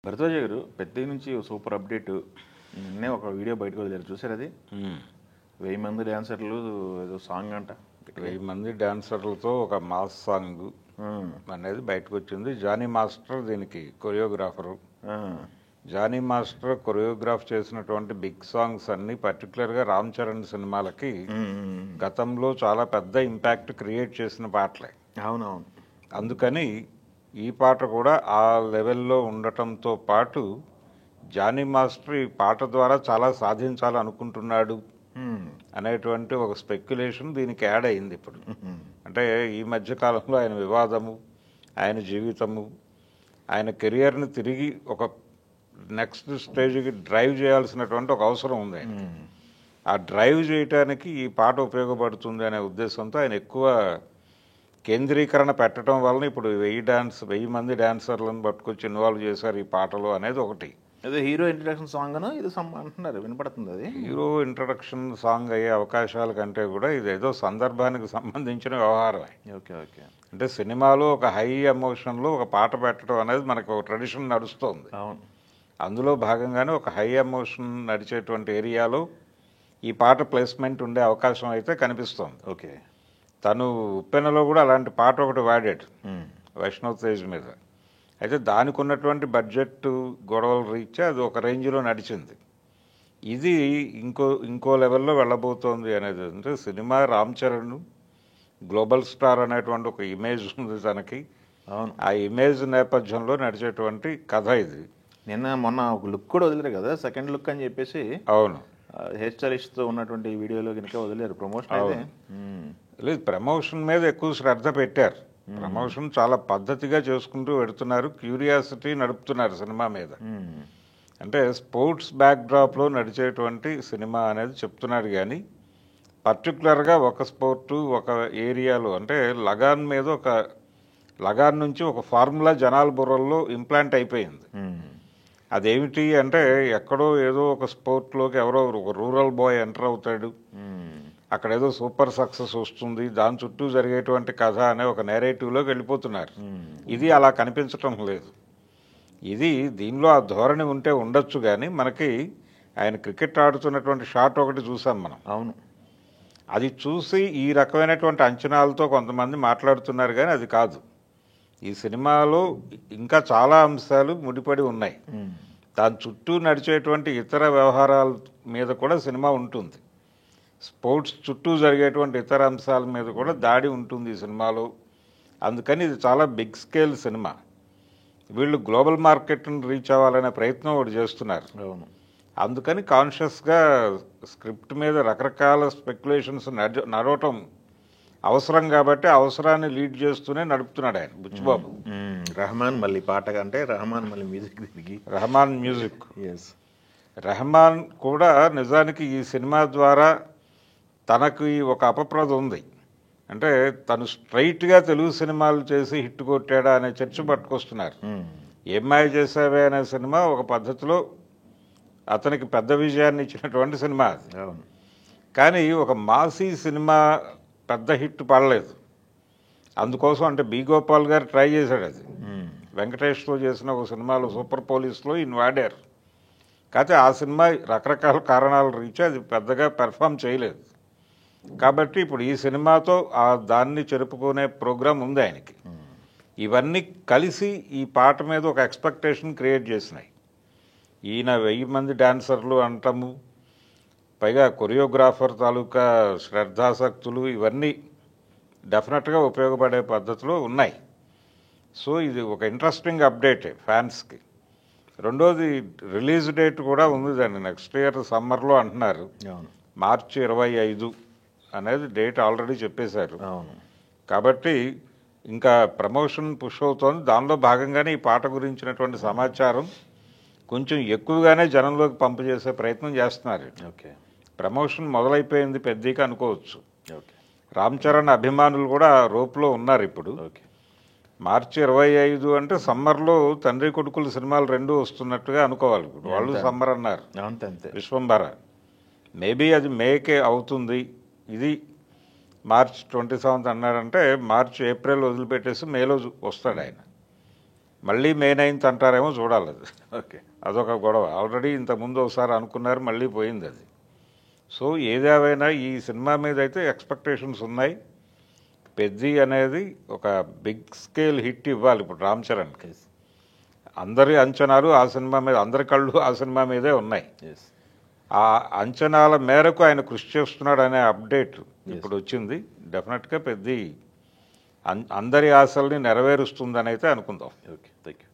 భరద్వాజ గారు పెద్ద నుంచి సూపర్ అప్డేట్ నిన్నే ఒక వీడియో బయటకు వదిలేరు చూసారు అది 1000 మంది డాన్సర్లు ఏదో సాంగ్ అంట 1000 మంది డాన్సర్లతో ఒక మాస్ సాంగ్ అనేది బయటకు వచ్చింది. జానీ మాస్టర్ దీనికి కొరియోగ్రాఫరు. జానీ మాస్టర్ కొరియోగ్రాఫ్ చేసినటువంటి బిగ్ సాంగ్స్ అన్ని పర్టికులర్గా రామ్ చరణ్ సినిమాలకి గతంలో చాలా పెద్ద ఇంపాక్ట్ క్రియేట్ చేసిన పాటలే. అవునవును. అందుకని ఈ పాట కూడా ఆ లెవెల్లో ఉండటంతో పాటు జానీ మాస్టర్ ఈ పాట ద్వారా చాలా సాధించాలనుకుంటున్నాడు అనేటువంటి ఒక స్పెక్యులేషన్ దీనికి యాడ్ అయింది ఇప్పుడు. అంటే ఈ మధ్య కాలంలో ఆయన వివాదము, ఆయన జీవితము, ఆయన కెరియర్ని తిరిగి ఒక నెక్స్ట్ స్టేజ్కి డ్రైవ్ చేయాల్సినటువంటి ఒక అవసరం ఉంది ఆయన. ఆ డ్రైవ్ చేయటానికి ఈ పాట ఉపయోగపడుతుంది అనే ఉద్దేశంతో ఆయన ఎక్కువ కేంద్రీకరణ పెట్టడం వలన ఇప్పుడు 1000 మంది డాన్సర్లను పట్టుకొచ్చి ఇన్వాల్వ్ చేశారు ఈ పాటలో అనేది ఒకటి. అదే హీరో ఇంట్రడక్షన్ సాంగ్ అనో ఇది అంటున్నారు, వినపడుతుంది. అది హీరో ఇంట్రడక్షన్ సాంగ్ అయ్యే అవకాశాల కంటే కూడా ఇది ఏదో సందర్భానికి సంబంధించిన వ్యవహారమే. Okay okay. అంటే సినిమాలో ఒక హై ఎమోషన్లో ఒక పాట పెట్టడం అనేది మనకు ఒక ట్రెడిషన్ నడుస్తుంది. అవును. అందులో భాగంగానే ఒక హై ఎమోషన్ నడిచేటువంటి ఏరియాలో ఈ పాట ప్లేస్మెంట్ ఉండే అవకాశం అయితే కనిపిస్తోంది. ఓకే. తను ఉప్పెనలో కూడా అలాంటి పాట ఒకటి వాడాడు వైష్ణవ్ తేజ్ మీద. అయితే దానికి ఉన్నటువంటి బడ్జెట్ గొడవలు రీత్యా అది ఒక రేంజ్లో నడిచింది. ఇది ఇంకో లెవెల్లో వెళ్ళబోతోంది అనేది. అంటే cinema Ram Charan global star అనేటువంటి ఒక ఇమేజ్ ఉంది తనకి. అవును. ఆ ఇమేజ్ నేపథ్యంలో నడిచేటువంటి కథ ఇది. మొన్న ఒక లుక్ కూడా వదిలేరు కదా, సెకండ్ లుక్ అని చెప్పేసి. అవును. హెయిర్ స్టైలిస్ట్తో ఉన్నటువంటి వీడియోలో కనుక వదిలేరు ప్రమోషన్ అయితే. లేదు, ప్రమోషన్ మీద ఎక్కువ శ్రద్ధ పెట్టారు. ప్రమోషన్ చాలా పద్ధతిగా చేసుకుంటూ పెడుతున్నారు, క్యూరియాసిటీ నడుపుతున్నారు సినిమా మీద. అంటే స్పోర్ట్స్ బ్యాక్డ్రాప్లో నడిచేటువంటి సినిమా అనేది చెప్తున్నారు. కానీ పర్టికులర్గా ఒక స్పోర్టు ఒక ఏరియాలో అంటే లగాన్ మీద లగాన్ నుంచి ఒక ఫార్ములా జనాల బుర్రల్లో ఇంప్లాంట్ అయిపోయింది. అదేమిటి అంటే ఎక్కడో ఏదో ఒక స్పోర్ట్లోకి ఎవరో ఒక రూరల్ బాయ్ ఎంటర్ అవుతాడు, అక్కడ ఏదో సూపర్ సక్సెస్ వస్తుంది, దాని చుట్టూ జరిగేటువంటి కథ అనే ఒక నేరేటివ్లోకి వెళ్ళిపోతున్నారు. ఇది అలా కనిపించటం లేదు. దీనిలో ఆ ధోరణి ఉంటే ఉండొచ్చు, కానీ మనకి ఆయన క్రికెట్ ఆడుతున్నటువంటి షాట్ ఒకటి చూసాం మనం. అవును. అది చూసి ఈ రకమైనటువంటి అంచనాలతో కొంతమంది మాట్లాడుతున్నారు, కానీ అది కాదు. ఈ సినిమాలో ఇంకా చాలా అంశాలు ముడిపడి ఉన్నాయి. దాని చుట్టూ నడిచేటువంటి ఇతర వ్యవహారాల మీద కూడా సినిమా ఉంటుంది. స్పోర్ట్స్ చుట్టూ జరిగేటువంటి ఇతర అంశాల మీద కూడా దాడి ఉంటుంది ఈ సినిమాలో. అందుకని ఇది చాలా బిగ్ స్కేల్ సినిమా. వీళ్ళు గ్లోబల్ మార్కెట్ని రీచ్ అవ్వాలనే ప్రయత్నం ఒకటి చేస్తున్నారు. అవును. అందుకని కాన్షియస్గా స్క్రిప్ట్ మీద రకరకాల స్పెక్యులేషన్స్ నడవటం అవసరం కాబట్టి అవసరాన్ని లీడ్ చేస్తూనే నడుపుతున్నాడు ఆయన బుచ్చిబాబు. రెహమాన్ మళ్ళీ పాట అంటే రెహమాన్ మళ్ళీ మ్యూజిక్ దిగి రెహమాన్ మ్యూజిక్. ఎస్. రెహమాన్ కూడా నిజానికి ఈ సినిమా ద్వారా తనకు ఒక అపప్రద ఉంది. అంటే తను స్ట్రైట్గా తెలుగు సినిమాలు చేసి హిట్ కొట్టాడా అనే చర్చ పట్టుకొస్తున్నారు. ఏమ్మాయి చేసావే అనే సినిమా ఒక పద్ధతిలో అతనికి పెద్ద విజయాన్ని ఇచ్చినటువంటి సినిమా అది. అవును. కానీ ఒక మాసీ సినిమా పెద్ద హిట్ పడలేదు. అందుకోసం అంటే బి గోపాల్ గారు ట్రై చేశాడు. అది వెంకటేష్తో చేసిన ఒక సినిమాలో సూపర్ పోలీస్లో ఈయన వాడారు. కాకపోతే ఆ సినిమా రకరకాల కారణాల రీత్యా అది పెద్దగా పెర్ఫామ్ చేయలేదు. కాబట్టి ఇప్పుడు ఈ సినిమాతో దాన్ని చెరుపుకునే ప్రోగ్రాం ఉంది ఆయనకి. ఇవన్నీ కలిసి ఈ పాట మీద ఒక ఎక్స్పెక్టేషన్ క్రియేట్ చేసినాయి. ఈయన 1000 మంది డాన్సర్లు అంటాము, పైగా కొరియోగ్రాఫర్ తాలూకా శ్రద్ధాసక్తులు ఇవన్నీ డెఫినెట్గా ఉపయోగపడే పద్ధతిలో ఉన్నాయి. సో ఇది ఒక ఇంట్రెస్టింగ్ అప్డేట్ ఫ్యాన్స్కి. రెండోది రిలీజ్ డేట్ కూడా ఉంది దాన్ని నెక్స్ట్ ఇయర్ సమ్మర్లో అంటున్నారు. మార్చి 25 అనేది డేట్ ఆల్రెడీ చెప్పేశారు. కాబట్టి ఇంకా ప్రమోషన్ పుష్ అవుతోంది. దానిలో భాగంగానే ఈ పాట గురించినటువంటి సమాచారం కొంచెం ఎక్కువగానే జనంలోకి పంపు చేసే ప్రయత్నం చేస్తున్నారు. ఓకే. ప్రమోషన్ మొదలైపోయింది పెద్దగా అనుకోవచ్చు. రామ్ చరణ్ అభిమానులు కూడా రోప్లో ఉన్నారు ఇప్పుడు. మార్చి 25 అంటే సమ్మర్లో తండ్రి కొడుకుల సినిమాలు 2 వస్తున్నట్టుగా అనుకోవాలి. వాళ్ళు సమ్మర్ అన్నారు. విశ్వంభర మేబీ అది మేకే అవుతుంది. ఇది మార్చ్ 27 అన్నారంటే మార్చ్ ఏప్రిల్ వదిలిపెట్టేసి మేలో వస్తాడు ఆయన. మళ్ళీ మే 9th అంటారేమో చూడాలి అది. ఓకే. అదొక గొడవ. ఆల్రెడీ ఇంతకుముందు ఒకసారి అనుకున్నారు, మళ్ళీ పోయింది అది. సో ఏదేమైనా ఈ సినిమా మీద అయితే ఎక్స్పెక్టేషన్స్ ఉన్నాయి. పెద్ది అనేది ఒక బిగ్ స్కేల్ హిట్ ఇవ్వాలి ఇప్పుడు రామ్ చరణ్కి. అందరి అంచనాలు ఆ సినిమా మీద, అందరి కళ్ళు ఆ సినిమా మీదే ఉన్నాయి. ఆ అంచనాల మేరకు ఆయన కృషి చేస్తున్నాడు అనే అప్డేట్ ఇప్పుడు వచ్చింది. డెఫినెట్గా పెద్ది అందరి ఆశల్ని నెరవేరుస్తుందని అయితే అనుకుందాం. Okay, thank you.